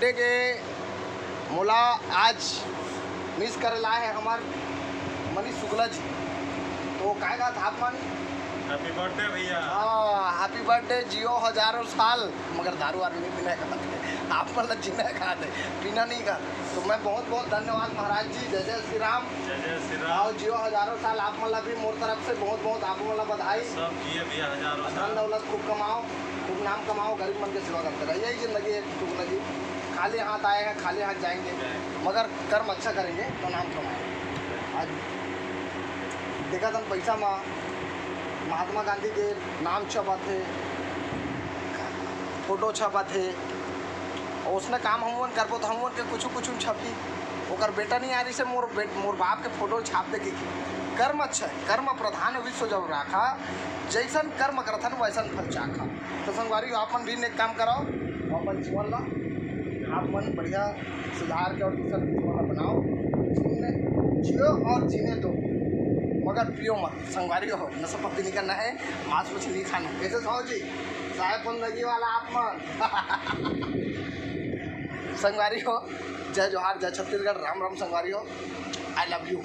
Birthday के मोला आज मिस करे लाए हैं हमार मनीष शुक्ला जी। तो कहेगा तापमान हैप्पी बर्थडे भैया। हाँ हैप्पी बर्थडे, जियो हजारों साल। मगर दारू वारू नहीं पीना खाते, आप मतलब जीना खाते, पीना नहीं खाते। तो मैं बहुत बहुत धन्यवाद महाराज जी। जय जय श्री राम। जय जय श्री राम। और जियो हजारों साल। आप मतलब भी मोर तरफ से बहुत बहुत आप मतलब बधाई। सब जिए भैया हजारों धन साल। दौलत खूब कमाओ, खूब नाम कमाओ, गरीब मन की सेवा करते रहे। यही जिंदगी है शुक्ला जी। खाली हाथ आए हैं, खाली हाथ जाएंगे, मगर कर्म अच्छा करेंगे तो नाम कमाएंगे। आज देखा था पैसा में महात्मा गांधी के नाम छपा थे, फोटो छपा थे, और उसने काम हमन करबो तो हमन के कुछ कुछ छपी। ओकर बेटा नहीं आ रही से मोर बाप के फोटो छाप दे के कर्म अच्छा है। कर्म प्रधान विश्व जब राखा, जैसन कर्म करथन वैसन फल चाखा। तो संगवारी आप मन भी एक काम कराओ, अपन जीवन ला आप मन बढ़िया सुधार के और दूसरा जीवन बनाओ। जियो और जीने दो, मगर पियो मत। संगवारी हो नशा पत्ती नहीं करना है, मांस मछली नहीं खाना। कैसे साहू जी साहेब बंदगी वाला आप मन। संगवारी हो, जय जोहार, जय छत्तीसगढ़, राम राम। संगवारी हो, आई लव यू।